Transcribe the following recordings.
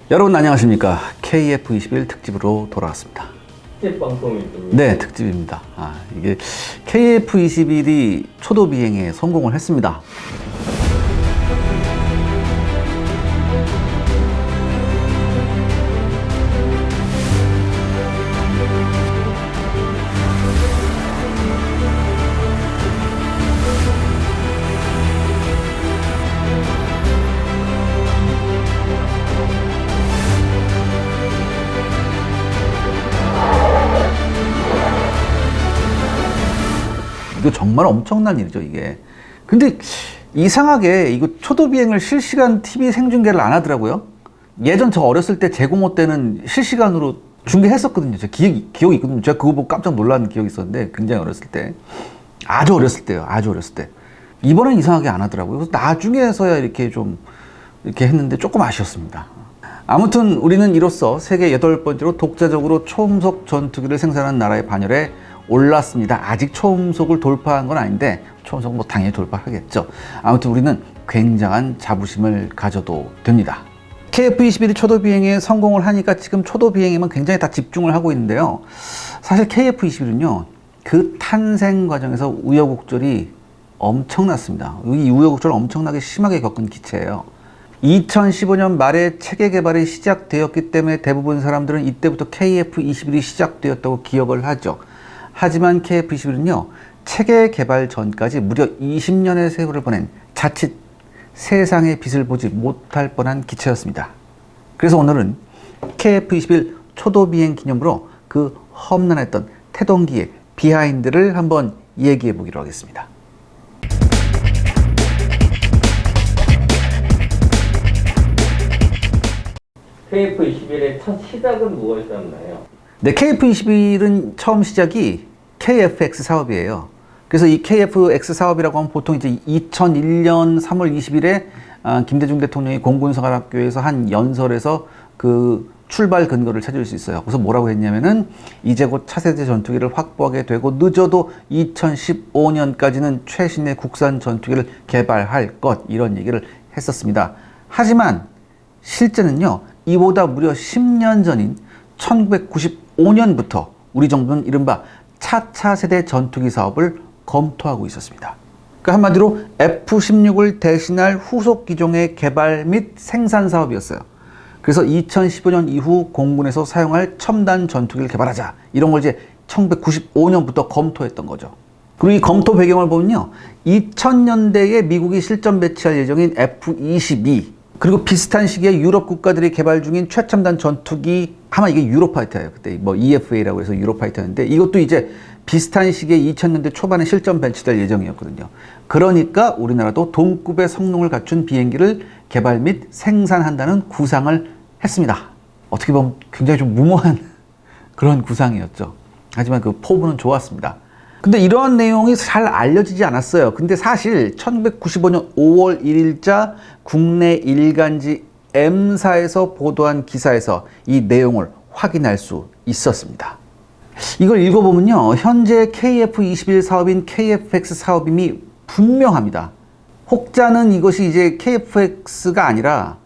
여러분 안녕하십니까. KF21 특집으로 돌아왔습니다. 특집 방송입니다. 네, 특집입니다. 이게 KF21이 초도 비행에 성공을 했습니다. 이거 정말 엄청난 일이죠, 이게. 근데 이상하게 이거 초도 비행을 실시간 TV 생중계를 안 하더라고요. 예전 저 어렸을 때 제공호 때는 실시간으로 중계했었거든요. 제 기억이 있거든요. 제가 그거 보고 깜짝 놀란 기억이 있었는데, 굉장히 어렸을 때. 아주 어렸을 때요. 아주 어렸을 때. 이번엔 이상하게 안 하더라고요. 그래서 나중에서야 이렇게 했는데 조금 아쉬웠습니다. 아무튼 우리는 이로써 세계 8번째로 독자적으로 초음속 전투기를 생산하는 나라의 반열에 올랐습니다. 아직 초음속을 돌파한 건 아닌데 초음속 뭐 당연히 돌파하겠죠. 아무튼 우리는 굉장한 자부심을 가져도 됩니다. KF21이 초도 비행에 성공을 하니까 지금 초도 비행에만 굉장히 다 집중을 하고 있는데요. 사실 KF21은요, 그 탄생 과정에서 우여곡절이 엄청났습니다. 이 우여곡절을 엄청나게 심하게 겪은 기체예요. 2015년 말에 체계 개발이 시작되었기 때문에 대부분 사람들은 이때부터 KF21이 시작되었다고 기억을 하죠. 하지만 KF21은요, 체계 개발 전까지 무려 20년의 세월을 보낸 자칫 세상의 빛을 보지 못할 뻔한 기체였습니다. 그래서 오늘은 KF21 초도 비행 기념으로 그 험난했던 태동기의 비하인드를 한번 얘기해 보기로 하겠습니다. KF21의 첫 시작은 무엇이었나요? 네, KF21은 처음 시작이 KFX 사업이에요. 그래서 이 KFX 사업이라고 하면 보통 이제 2001년 3월 20일에 김대중 대통령이 공군사관학교에서 한 연설에서 그 출발 근거를 찾을 수 있어요. 그래서 뭐라고 했냐면은 이제 곧 차세대 전투기를 확보하게 되고 늦어도 2015년까지는 최신의 국산 전투기를 개발할 것, 이런 얘기를 했었습니다. 하지만 실제는요, 이보다 무려 10년 전인 1995년부터 우리 정부는 이른바 차차 세대 전투기 사업을 검토하고 있었습니다. 그러니까 한마디로 F-16을 대신할 후속 기종의 개발 및 생산 사업이었어요. 그래서 2015년 이후 공군에서 사용할 첨단 전투기를 개발하자, 이런 걸 이제 1995년부터 검토했던 거죠. 그리고 이 검토 배경을 보면요, 2000년대에 미국이 실전 배치할 예정인 F-22, 그리고 비슷한 시기에 유럽 국가들이 개발 중인 최첨단 전투기, 아마 이게 유로파이터예요. 그때 뭐 EFA라고 해서 유로파이터였는데, 이것도 이제 비슷한 시기에 2000년대 초반에 실전 배치될 예정이었거든요. 그러니까 우리나라도 동급의 성능을 갖춘 비행기를 개발 및 생산한다는 구상을 했습니다. 어떻게 보면 굉장히 좀 무모한 그런 구상이었죠. 하지만 그 포부는 좋았습니다. 근데 이러한 내용이 잘 알려지지 않았어요. 근데 사실 1995년 5월 1일자 국내 일간지 M사에서 보도한 기사에서 이 내용을 확인할 수 있었습니다. 이걸 읽어보면요, 현재 KF21 사업인 KFX 사업임이 분명합니다. 혹자는 이것이 이제 KFX가 아니라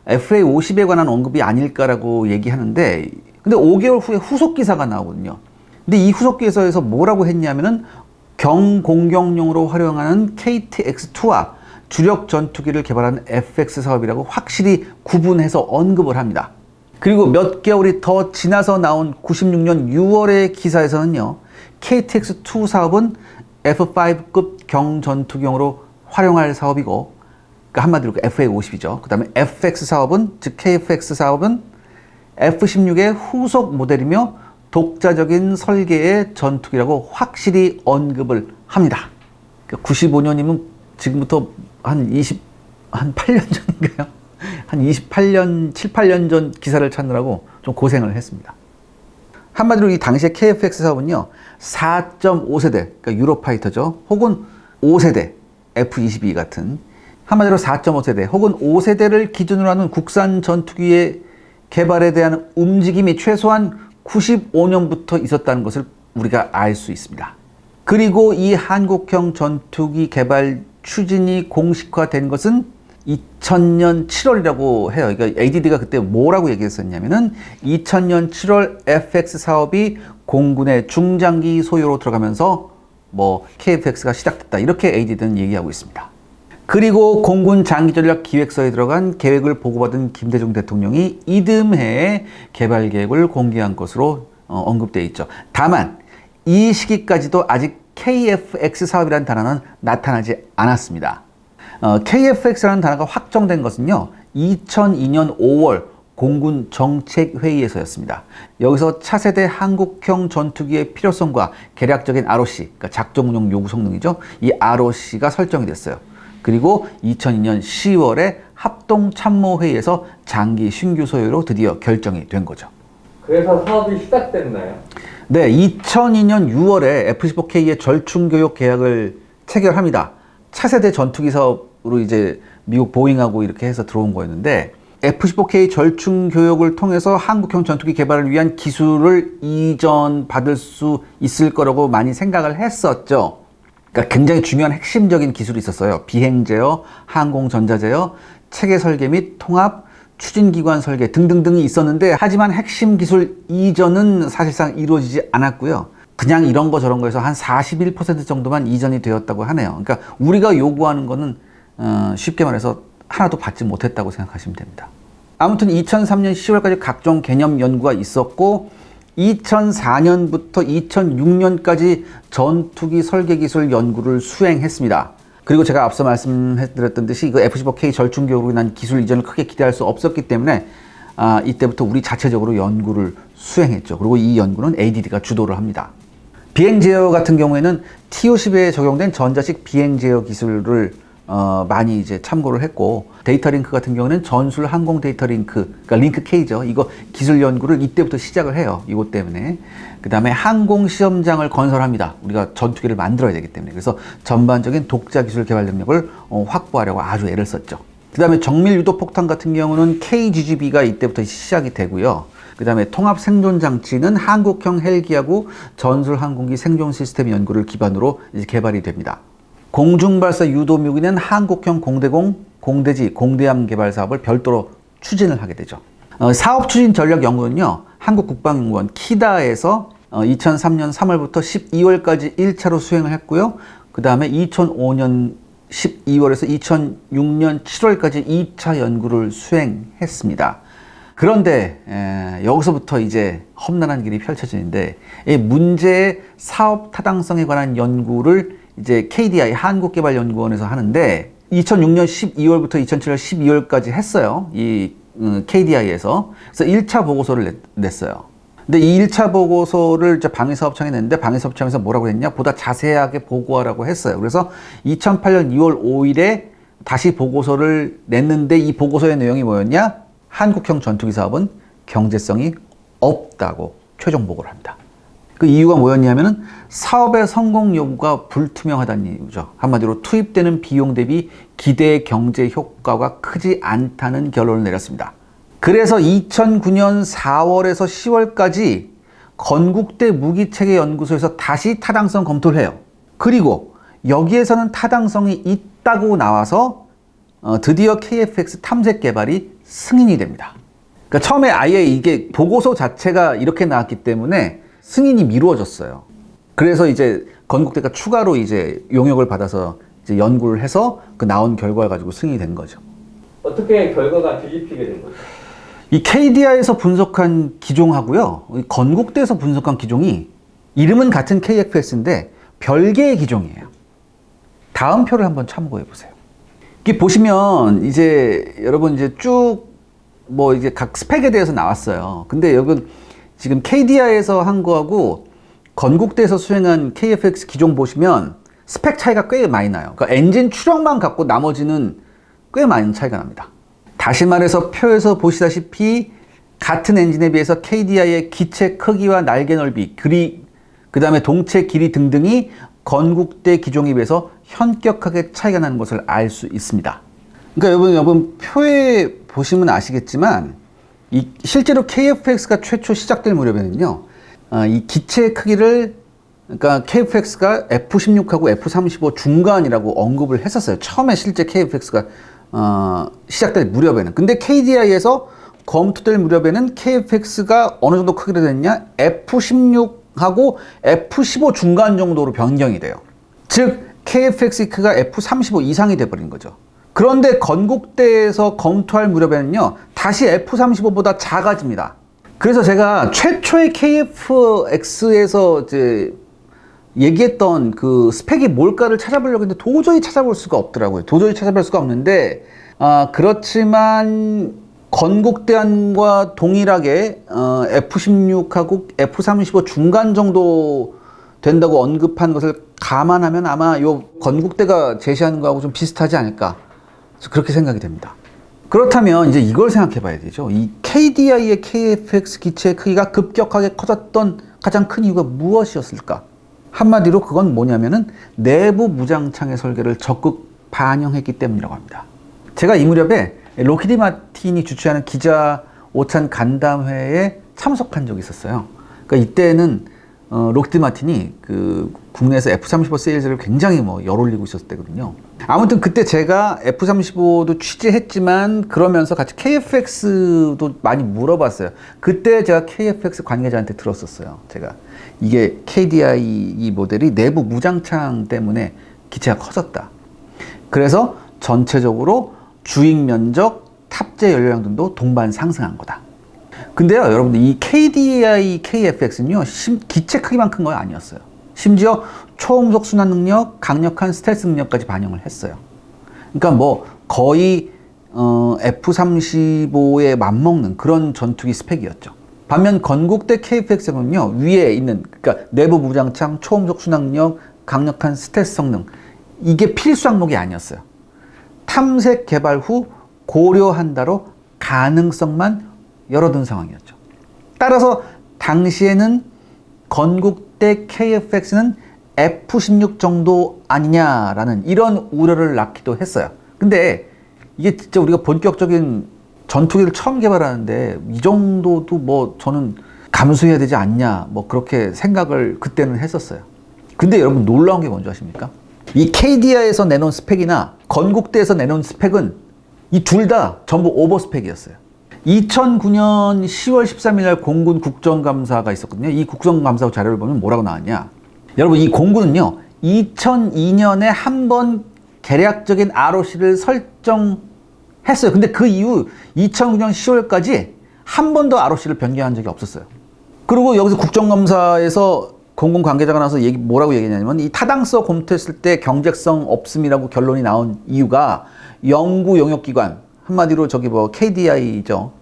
FA50에 관한 언급이 아닐까라고 얘기하는데, 근데 5개월 후에 후속 기사가 나오거든요. 근데 이 후속 기사에서 뭐라고 했냐면은 경공격용으로 활용하는 KTX2와 주력 전투기를 개발하는 FX 사업이라고 확실히 구분해서 언급을 합니다. 그리고 몇 개월이 더 지나서 나온 96년 6월의 기사에서는요, KTX2 사업은 F5급 경전투기용으로 활용할 사업이고, 그러니까 한마디로 FA50이죠. 그 다음에 FX 사업은, 즉 KFX 사업은 F16의 후속 모델이며 독자적인 설계의 전투기라고 확실히 언급을 합니다. 95년이면 지금부터 한 8년 전인가요? 한 28년, 7, 8년 전 기사를 찾느라고 좀 고생을 했습니다. 한마디로 이 당시의 KFX 사업은요, 4.5세대, 그러니까 유로파이터죠. 혹은 5세대, F-22 같은, 한마디로 4.5세대 혹은 5세대를 기준으로 하는 국산 전투기의 개발에 대한 움직임이 최소한 95년부터 있었다는 것을 우리가 알 수 있습니다. 그리고 이 한국형 전투기 개발 추진이 공식화된 것은 2000년 7월이라고 해요. 그러니까 ADD가 그때 뭐라고 얘기했었냐면은 2000년 7월 FX 사업이 공군의 중장기 소유로 들어가면서 뭐 KFX가 시작됐다. 이렇게 ADD는 얘기하고 있습니다. 그리고 공군 장기전략 기획서에 들어간 계획을 보고받은 김대중 대통령이 이듬해에 개발 계획을 공개한 것으로 언급되어 있죠. 다만 이 시기까지도 아직 KFX 사업이라는 단어는 나타나지 않았습니다. KFX라는 단어가 확정된 것은요, 2002년 5월 공군 정책회의에서였습니다. 여기서 차세대 한국형 전투기의 필요성과 계략적인 ROC, 그러니까 작전운용 요구 성능이죠. 이 ROC가 설정이 됐어요. 그리고 2002년 10월에 합동참모회의에서 장기 신규 소유로 드디어 결정이 된 거죠. 그래서 사업이 시작됐나요? 네, 2002년 6월에 F-15K의 절충교육 계약을 체결합니다. 차세대 전투기 사업으로 이제 미국 보잉하고 이렇게 해서 들어온 거였는데, F-15K 절충교육을 통해서 한국형 전투기 개발을 위한 기술을 이전받을 수 있을 거라고 많이 생각을 했었죠. 그러니까 굉장히 중요한 핵심적인 기술이 있었어요. 비행 제어, 항공 전자 제어, 체계 설계 및 통합, 추진기관 설계 등등등이 있었는데, 하지만 핵심 기술 이전은 사실상 이루어지지 않았고요. 그냥 이런 거 저런 거에서 한 41% 정도만 이전이 되었다고 하네요. 그러니까 우리가 요구하는 거는 쉽게 말해서 하나도 받지 못했다고 생각하시면 됩니다. 아무튼 2003년 10월까지 각종 개념 연구가 있었고, 2004년부터 2006년까지 전투기 설계 기술 연구를 수행했습니다. 그리고 제가 앞서 말씀드렸던 듯이 이거 F-15K 절충교육으로 인한 기술 이전을 크게 기대할 수 없었기 때문에 이때부터 우리 자체적으로 연구를 수행했죠. 그리고 이 연구는 ADD가 주도를 합니다. 비행 제어 같은 경우에는 TO-11에 적용된 전자식 비행 제어 기술을 많이 이제 참고를 했고, 데이터 링크 같은 경우는 전술 항공 데이터 링크, 그러니까 링크 K죠. 이거 기술 연구를 이때부터 시작을 해요. 이것 때문에. 그 다음에 항공 시험장을 건설합니다. 우리가 전투기를 만들어야 되기 때문에. 그래서 전반적인 독자 기술 개발 능력을 확보하려고 아주 애를 썼죠. 그 다음에 정밀 유도 폭탄 같은 경우는 KGGB가 이때부터 시작이 되고요. 그 다음에 통합 생존 장치는 한국형 헬기하고 전술 항공기 생존 시스템 연구를 기반으로 이제 개발이 됩니다. 공중발사 유도 무기는 한국형 공대공, 공대지, 공대함 개발 사업을 별도로 추진을 하게 되죠. 사업 추진 전략 연구는요, 한국국방연구원 키다에서 2003년 3월부터 12월까지 1차로 수행을 했고요. 그 다음에 2005년 12월에서 2006년 7월까지 2차 연구를 수행했습니다. 그런데 여기서부터 이제 험난한 길이 펼쳐지는데, 이 문제의 사업 타당성에 관한 연구를 이제 KDI 한국개발연구원에서 하는데, 2006년 12월부터 2007년 12월까지 했어요. 이 KDI에서. 그래서 1차 보고서를 냈어요. 근데 이 1차 보고서를 이제 방위사업청에 냈는데, 방위사업청에서 뭐라고 했냐? 보다 자세하게 보고하라고 했어요. 그래서 2008년 2월 5일에 다시 보고서를 냈는데, 이 보고서의 내용이 뭐였냐? 한국형 전투기 사업은 경제성이 없다고 최종 보고를 합니다. 그 이유가 뭐였냐면은 사업의 성공 여부가 불투명하다는 이유죠. 한마디로 투입되는 비용 대비 기대 경제 효과가 크지 않다는 결론을 내렸습니다. 그래서 2009년 4월에서 10월까지 건국대 무기체계 연구소에서 다시 타당성 검토를 해요. 그리고 여기에서는 타당성이 있다고 나와서 드디어 KFX 탐색 개발이 승인이 됩니다. 그러니까 처음에 아예 이게 보고서 자체가 이렇게 나왔기 때문에 승인이 미루어졌어요. 그래서 이제 건국대가 추가로 이제 용역을 받아서 이제 연구를 해서 그 나온 결과를 가지고 승인이 된 거죠. 어떻게 결과가 뒤집히게 된 거죠? 이 KDI에서 분석한 기종하고요, 건국대에서 분석한 기종이 이름은 같은 KFX인데 별개의 기종이에요. 다음 표를 한번 참고해 보세요. 이게 보시면 이제 여러분 이제 쭉 뭐 이제 각 스펙에 대해서 나왔어요. 근데 여러분 지금 KDI에서 한 거하고 건국대에서 수행한 KFX 기종 보시면 스펙 차이가 꽤 많이 나요. 그러니까 엔진 추력만 갖고 나머지는 꽤 많은 차이가 납니다. 다시 말해서 표에서 보시다시피 같은 엔진에 비해서 KDI의 기체 크기와 날개 넓이, 그 다음에 동체 길이 등등이 건국대 기종에 비해서 현격하게 차이가 나는 것을 알 수 있습니다. 그러니까 여러분 표에 보시면 아시겠지만 실제로 KFX가 최초 시작될 무렵에는요, 이 기체 크기를, 그러니까 KFX가 F-16하고 F-35 중간이라고 언급을 했었어요. 처음에 실제 KFX가 시작될 무렵에는, 근데 KDI에서 검토될 무렵에는 KF-X가 어느 정도 크기로 됐냐? F16하고 F15 중간 정도로 변경이 돼요. 즉 KF-X 크기가 F35 이상이 돼버린 거죠. 그런데 건국대에서 검토할 무렵에는요, 다시 F35보다 작아집니다. 그래서 제가 최초의 KF-X에서 이제 얘기했던 그 스펙이 뭘까를 찾아보려고 했는데 도저히 찾아볼 수가 없더라고요. 도저히 찾아볼 수가 없는데, 그렇지만 건국대안과 동일하게 F16하고 F35 중간 정도 된다고 언급한 것을 감안하면 아마 요 건국대가 제시하는 거하고 좀 비슷하지 않을까, 그렇게 생각이 됩니다. 그렇다면 이제 이걸 생각해 봐야 되죠. 이 KDI의 KF-X 기체의 크기가 급격하게 커졌던 가장 큰 이유가 무엇이었을까? 한마디로 그건 뭐냐면은 내부 무장창의 설계를 적극 반영했기 때문이라고 합니다. 제가 이 무렵에 록히드 마틴이 주최하는 기자 오찬 간담회에 참석한 적이 있었어요. 그러니까 이때는 록히드 마틴이 그 국내에서 F-35 세일즈를 굉장히 열 올리고 있었을 때거든요. 아무튼 그때 제가 F-35도 취재했지만 그러면서 같이 KF-X도 많이 물어봤어요. 그때 제가 KF-X 관계자한테 들었었어요. 제가 이게 KDI 이 모델이 내부 무장창 때문에 기체가 커졌다. 그래서 전체적으로 주행 면적, 탑재 연료량 등도 동반 상승한 거다. 근데요, 여러분들 이 KDI KF-X는요, 기체 크기만 큰 건 아니었어요. 심지어 초음속 순환 능력, 강력한 스텔스 능력까지 반영을 했어요. 그러니까 뭐 거의 F-35에 맞먹는 그런 전투기 스펙이었죠. 반면 건국대 KF-X는요, 위에 있는, 그러니까 내부 무장창, 초음속 순환 능력, 강력한 스텔스 성능, 이게 필수 항목이 아니었어요. 탐색 개발 후 고려한다로 가능성만 열어둔 상황이었죠. 따라서 당시에는 건국대 KF-X는 F-16 정도 아니냐라는 이런 우려를 낳기도 했어요. 근데 이게 진짜 우리가 본격적인 전투기를 처음 개발하는데 이 정도도 뭐 저는 감수해야 되지 않냐, 뭐 그렇게 생각을 그때는 했었어요. 근데 여러분 놀라운 게 뭔지 아십니까? 이 KDI에서 내놓은 스펙이나 건국대에서 내놓은 스펙은 이 둘 다 전부 오버 스펙이었어요. 2009년 10월 13일 날 공군 국정감사가 있었거든요. 이 국정감사 자료를 보면 뭐라고 나왔냐. 여러분 이 공군은요, 2002년에 한 번 계략적인 ROC를 설정했어요. 근데 그 이후 2009년 10월까지 한 번도 ROC를 변경한 적이 없었어요. 그리고 여기서 국정감사에서 공군 관계자가 나와서 뭐라고 얘기했냐면, 이 타당성 검토했을 때 경제성 없음이라고 결론이 나온 이유가 연구 용역기관, 한마디로 저기 뭐 KDI죠.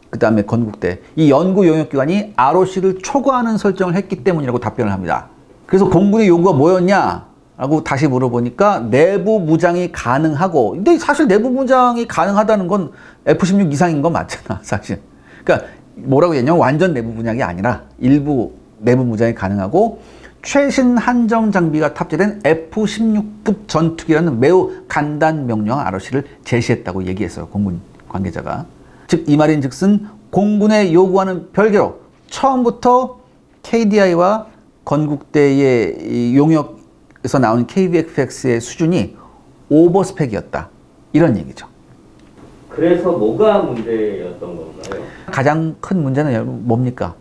그 다음에 건국대. 이 연구 용역기관이 ROC를 초과하는 설정을 했기 때문이라고 답변을 합니다. 그래서 공군의 요구가 뭐였냐? 라고 다시 물어보니까 내부 무장이 가능하고, 근데 사실 내부 무장이 가능하다는 건 F-16 이상인 건 맞잖아, 사실. 그러니까 뭐라고 했냐면 완전 내부 무장이 아니라 일부 내부 무장이 가능하고 최신 한정 장비가 탑재된 F-16급 전투기라는 매우 간단 명령한 ROC를 제시했다고 얘기했어요, 공군 관계자가. 즉 이 말인즉슨 공군의 요구와는 별개로 처음부터 KDI와 건국대의 용역에서 나온 KF-X의 수준이 오버 스펙이었다, 이런 얘기죠. 그래서 뭐가 문제였던 건가요? 가장 큰 문제는 여러분 뭡니까?